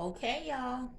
Okay, y'all.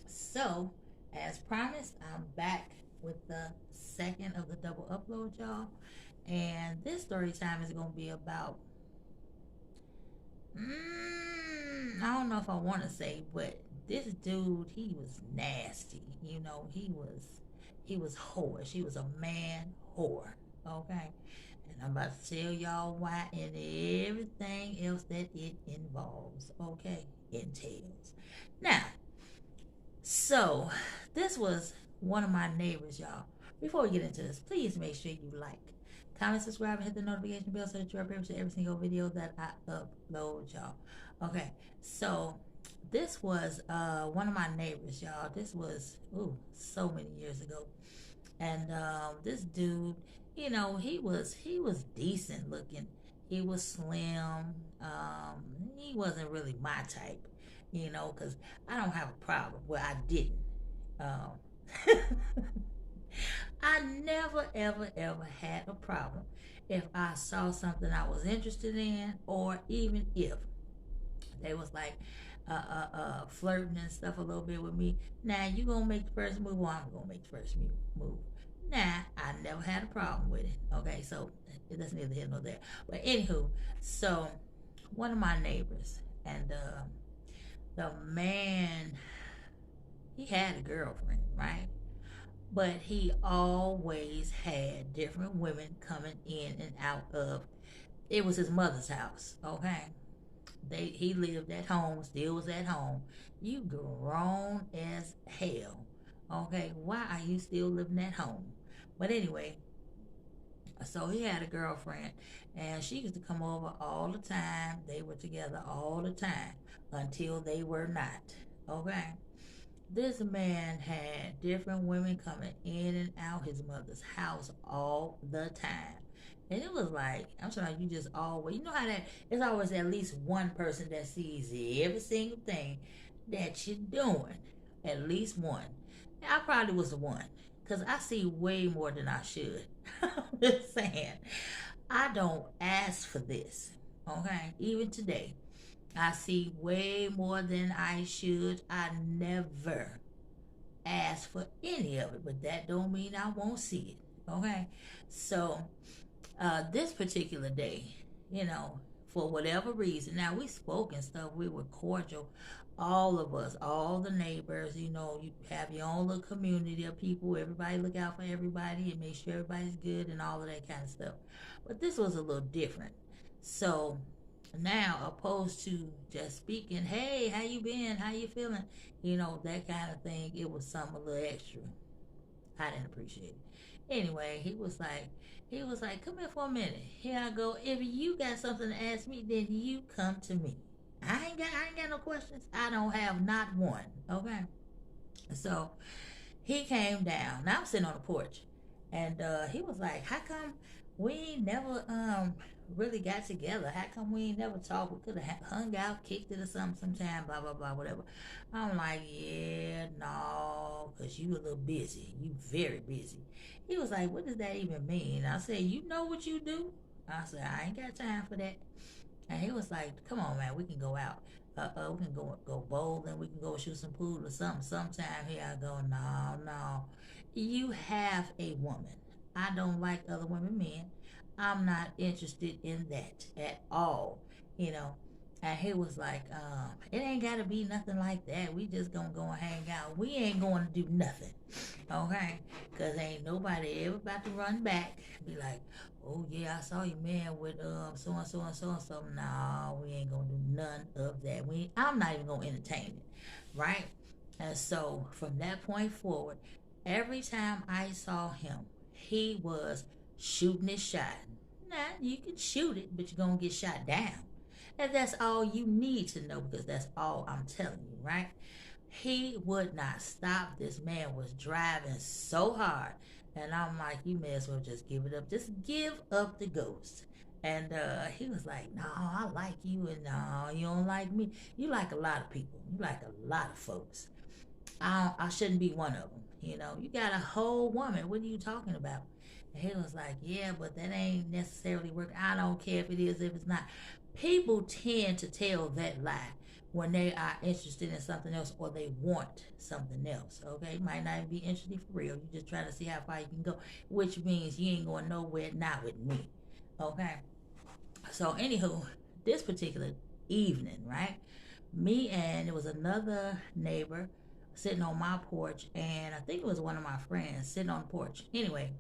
So, as promised, I'm back with the second of the double upload, y'all. And this story time is going to be about, I don't know if I want to say, but this dude, he was nasty. He was whorish. He was a man whore. Okay. And I'm about to tell y'all why and everything else that it involves. Okay. Entails. Now, so, this was one of my neighbors, y'all. Before we get into this, please make sure you like, comment, subscribe, and hit the notification bell so that you're updated with every single video that I upload, y'all. Okay, so this was one of my neighbors, y'all. This was so many years ago, and this dude, he was decent looking. He was slim. He wasn't really my type, because I don't have a problem. Well, I didn't. Um, I never, ever, ever had a problem if I saw something I was interested in, or even if they was like flirting and stuff a little bit with me. Now you gonna make the first move, or I'm gonna make the first move. Nah, I never had a problem with it. Okay, so that's neither here nor there. But anywho, so one of my neighbors, and the man, he had a girlfriend, right? But he always had different women coming in and out of. It was his mother's house, okay? He lived at home, still was at home. You grown as hell, okay? Why are you still living at home? But anyway, so he had a girlfriend, and she used to come over all the time. They were together all the time until they were not, okay? This man had different women coming in and out his mother's house all the time. And it was like, I'm sorry, you just always, you know how that, it's always at least one person that sees every single thing that you're doing. At least one. I probably was the one, because I see way more than I should. I'm just saying, I don't ask for this, okay? Even today. I see way more than I should. I never ask for any of it, but that don't mean I won't see it. Okay, so this particular day, you know, for whatever reason, now we spoke and stuff. We were cordial, all of us, all the neighbors. You have your own little community of people. Everybody look out for everybody and make sure everybody's good and all of that kind of stuff. But this was a little different. So now, opposed to just speaking, hey, how you been, how you feeling, that kind of thing, it was something a little extra. I didn't appreciate it. Anyway, he was like, come here for a minute. Here I go. If you got something to ask me, then you come to me. I ain't got no questions. I don't have not one. Okay. So he came down. Now I'm sitting on the porch, and he was like, "How come we ain't never really got together? How come we ain't never talked? We could have hung out, kicked it or something sometime. Blah blah blah, whatever." I'm like, "Yeah, no, cause you a little busy. You very busy." He was like, "What does that even mean?" I said, "You know what you do?" I said, "I ain't got time for that." And he was like, "Come on, man, we can go out. We can go bowling. We can go shoot some pool or something sometime." Here I go, no, no. You have a woman. I don't like other women, men. I'm not interested in that at all. You know. And he was like, it ain't gotta be nothing like that. We just gonna go and hang out. We ain't going to do nothing. Okay? Cause ain't nobody ever about to run back. Be like, oh yeah, I saw you, man, with so and so and so and so. No, we ain't gonna do none of that. I'm not even gonna entertain it, right? And so from that point forward, every time I saw him, he was shooting his shot. Now you can shoot it, but you're gonna get shot down. And that's all you need to know, because that's all I'm telling you, right? He would not stop. This man was driving so hard. And I'm like, you may as well just give it up. Just give up the ghost. And he was like, no, I like you. And no, you don't like me. You like a lot of people. You like a lot of folks. I shouldn't be one of them. You got a whole woman. What are you talking about? And he was like, yeah, but that ain't necessarily working. I don't care if it is, if it's not. People tend to tell that lie when they are interested in something else or they want something else. Okay, might not be interested for real. You're just trying to see how far you can go, which means you ain't going nowhere not with me. Okay, so anywho, this particular evening, right? Me and it was another neighbor sitting on my porch, and I think it was one of my friends sitting on the porch. Anyway,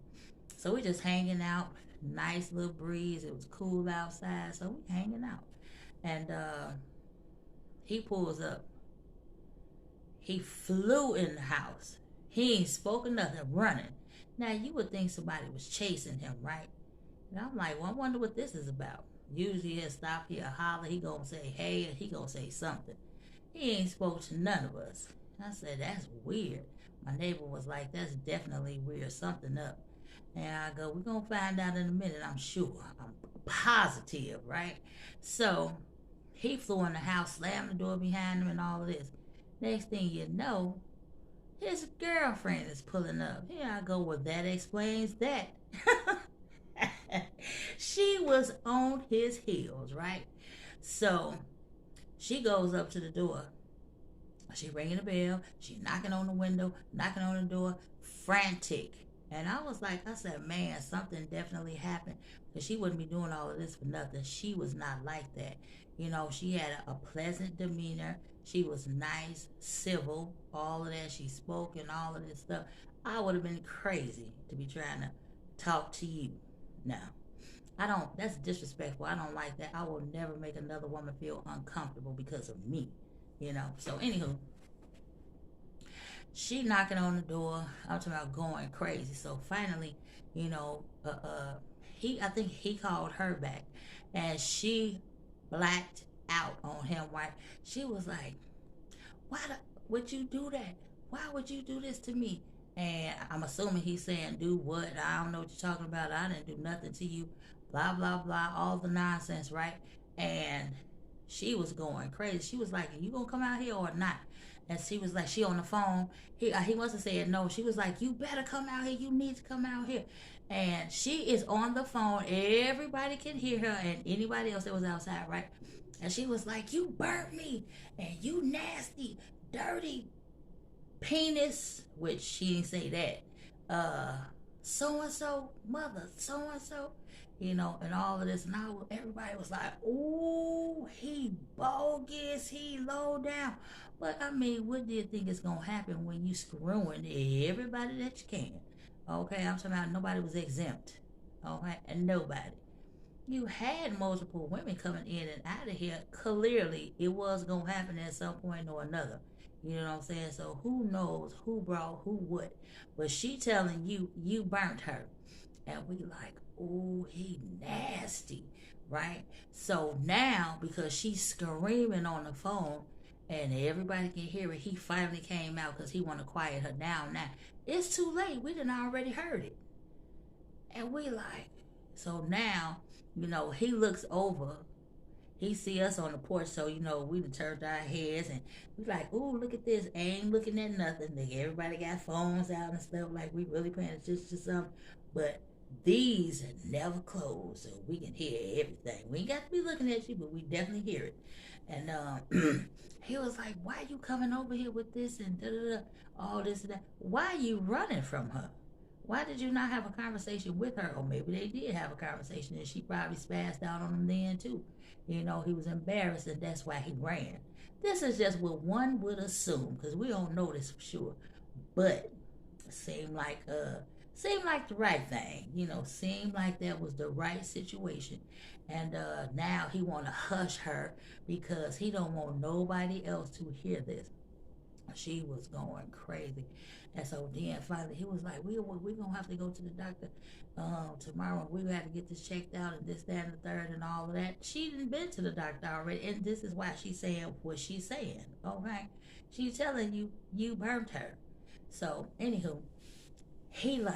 so we just hanging out, nice little breeze. It was cool outside, so we hanging out. And he pulls up. He flew in the house. He ain't spoken nothing, running. Now you would think somebody was chasing him, right? And I'm like, well, I wonder what this is about. Usually he'll stop, he'll holler, he gonna say hey, and he gonna say something. He ain't spoke to none of us. I said, that's weird. My neighbor was like, that's definitely weird, something up. And I go, we're gonna find out in a minute, I'm sure. I'm positive, right? So he flew in the house, slammed the door behind him and all of this. Next thing you know, his girlfriend is pulling up. Here I go, well, that explains that. She was on his heels, right? So she goes up to the door. She ringing the bell. She knocking on the window, knocking on the door, frantic. And I was like, I said, man, something definitely happened. Because she wouldn't be doing all of this for nothing. She was not like that. You know, she had a pleasant demeanor. She was nice, civil, all of that. She spoke and all of this stuff. I would have been crazy to be trying to talk to you. Now, I don't, that's disrespectful. I don't like that. I will never make another woman feel uncomfortable because of me. You know, so anywho, she knocking on the door. I'm talking about going crazy. So finally, you know, I think he called her back, and she blacked out on him. Right? She was like, would you do that? Why would you do this to me? And I'm assuming he's saying, do what? I don't know what you're talking about. I didn't do nothing to you. Blah, blah, blah. All the nonsense, right? And she was going crazy. She was like, are you going to come out here or not? And she was like, she on the phone. He must have said no. She was like, you better come out here. You need to come out here. And she is on the phone. Everybody can hear her and anybody else that was outside, right? And she was like, you burnt me. And you nasty, dirty penis, which she didn't say that. So and so, mother, so and so, you know, and all of this. And everybody was like, "Ooh, he bogus, he low down." But I mean, what do you think is gonna happen when you screwing everybody that you can? Okay, I'm talking about nobody was exempt. Okay, and nobody. You had multiple women coming in and out of here. Clearly, it was gonna happen at some point or another. You know what I'm saying? So who knows who brought who what? But she telling you you burnt her, and we like, oh, he nasty, right? So now because she's screaming on the phone and everybody can hear it, he finally came out because he want to quiet her down. Now it's too late. We done already heard it, and we like, so now you know he looks over. He see us on the porch, so you know we done turned our heads and we like, ooh, look at this. Ain't looking at nothing. Like everybody got phones out and stuff, like we really paying attention to something. But these never close, so we can hear everything. We ain't got to be looking at you, but we definitely hear it. And he was like, why you coming over here with this and da da da, all this and that? Why you running from her? Why did you not have a conversation with her? Or maybe they did have a conversation and she probably spazzed out on him then too. You know, he was embarrassed and that's why he ran. This is just what one would assume because we don't know this for sure. But it seemed like the right thing. You know, seemed like that was the right situation. And now he want to hush her because he don't want nobody else to hear this. She was going crazy. And so then finally he was like, we gonna have to go to the doctor tomorrow. We got to get this checked out and this, that, and the third and all of that. She done been to the doctor already, and this is why she's saying what she's saying. Okay, she's telling you you burnt her. So anywho, he was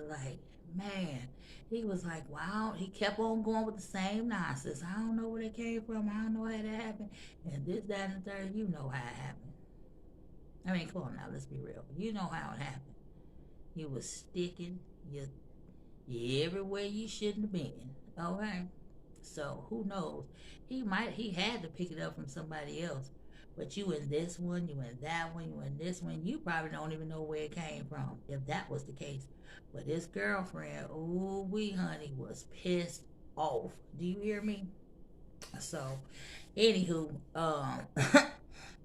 like, man, he was like, wow. He kept on going with the same nonsense. I don't know where that came from. I don't know how that happened. And this, that, and the third. You know how it happened. I mean, come on now, let's be real. You know how it happened. You was sticking you everywhere you shouldn't have been. Okay? So who knows? He had to pick it up from somebody else. But you in this one, you in that one, you in this one, you probably don't even know where it came from, if that was the case. But his girlfriend, ooh wee honey, was pissed off. Do you hear me? So, anywho,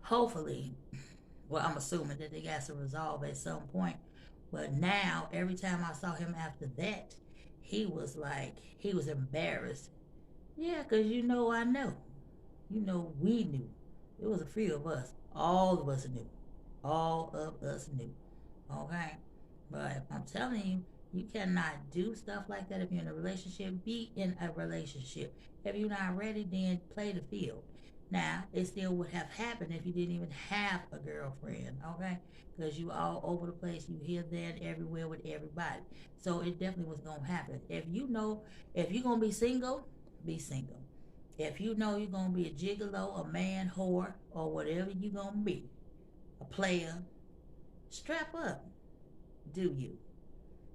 hopefully, well, I'm assuming that they got some resolve at some point. But now, every time I saw him after that, he was embarrassed. Yeah, because you know I know. You know we knew. It was a few of us. All of us knew. All of us knew. Okay? But I'm telling you, you cannot do stuff like that if you're in a relationship. Be in a relationship. If you're not ready, then play the field. Now, it still would have happened if you didn't even have a girlfriend, okay? Because you all over the place, you here, there, and everywhere with everybody. So it definitely was gonna happen. If you know, if you're gonna be single, be single. If you know you're gonna be a gigolo, a man whore, or whatever you're gonna be, a player, strap up. Do you?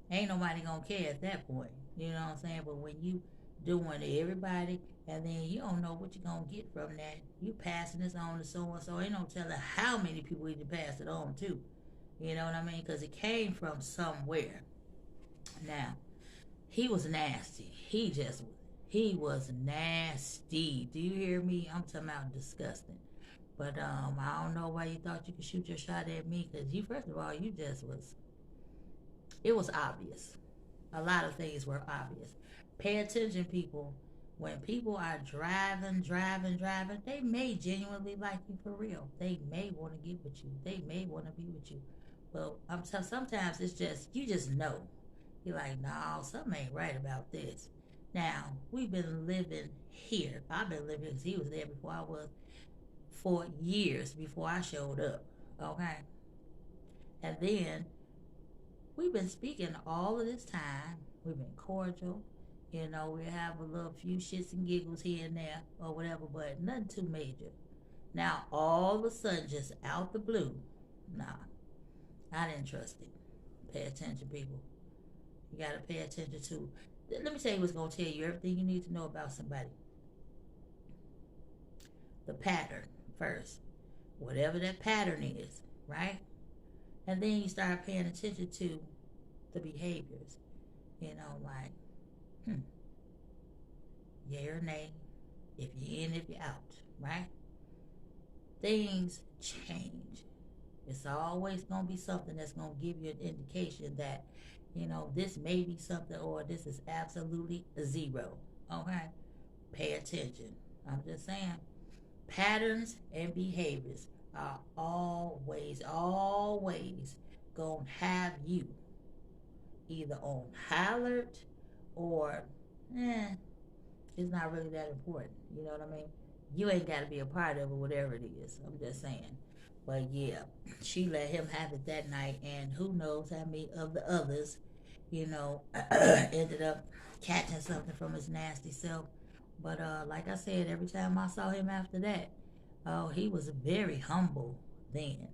Ain't nobody gonna care at that point. You know what I'm saying? But when you doing to everybody and then you don't know what you're gonna get from that, you passing this on to so and so. Ain't no telling how many people you can pass it on to. You know what I mean? Because it came from somewhere. Now, he was nasty. He was nasty. Do you hear me? I'm talking about disgusting. But I don't know why you thought you could shoot your shot at me, because you, first of all, you just was, it was obvious. A lot of things were obvious. Pay attention, people. When people are driving, they may genuinely like you for real. They may want to get with you. They may want to be with you. But sometimes it's just, you just know. You're like, no, something ain't right about this. Now, we've been living here. I've been living because he was there before I was, for years before I showed up. Okay? And then we've been speaking all of this time. We've been cordial. You know, we have a little few shits and giggles here and there or whatever, but nothing too major. Now, all of a sudden, just out the blue, nah, I didn't trust it. Pay attention, people. You got to pay attention to. Let me tell you what's going to tell you everything you need to know about somebody. The pattern first. Whatever that pattern is, right? And then you start paying attention to the behaviors. You know, like, yay or nay, if you're in, if you're out, right? Things change. It's always going to be something that's going to give you an indication that, you know, this may be something or this is absolutely zero. Okay? Pay attention. I'm just saying. Patterns and behaviors are always going to have you either on high alert or, it's not really that important. You know what I mean? You ain't got to be a part of it, whatever it is. I'm just saying. But yeah, she let him have it that night, and who knows how many of the others, you know, ended up catching something from his nasty self. But like I said, every time I saw him after that, oh, he was very humble then.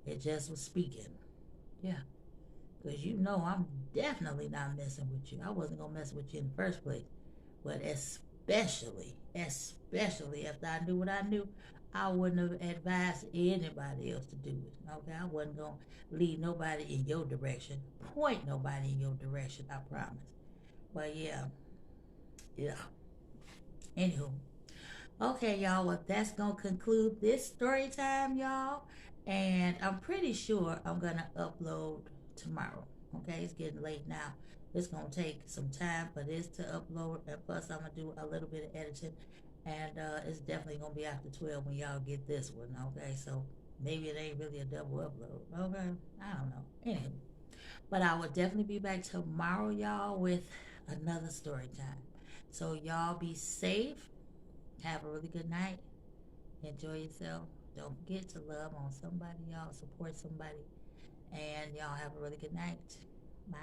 It just was speaking. Yeah. Because you know I'm definitely not messing with you. I wasn't going to mess with you in the first place. But especially after I knew what I knew, I wouldn't have advised anybody else to do it. Okay, I wasn't gonna lead nobody in your direction, point nobody in your direction. I promise. But yeah. Anywho, okay, y'all. Well, that's gonna conclude this story time, y'all. And I'm pretty sure I'm gonna upload tomorrow. Okay, it's getting late now. It's gonna take some time for this to upload, and plus I'm gonna do a little bit of editing, and it's definitely gonna be after 12 when y'all get this one. Okay, so maybe it ain't really a double upload. Okay, I don't know. Anyway, but I will definitely be back tomorrow, y'all, with another story time. So y'all be safe. Have a really good night. Enjoy yourself. Don't forget to love on somebody, y'all. Support somebody. And y'all have a really good night. Bye.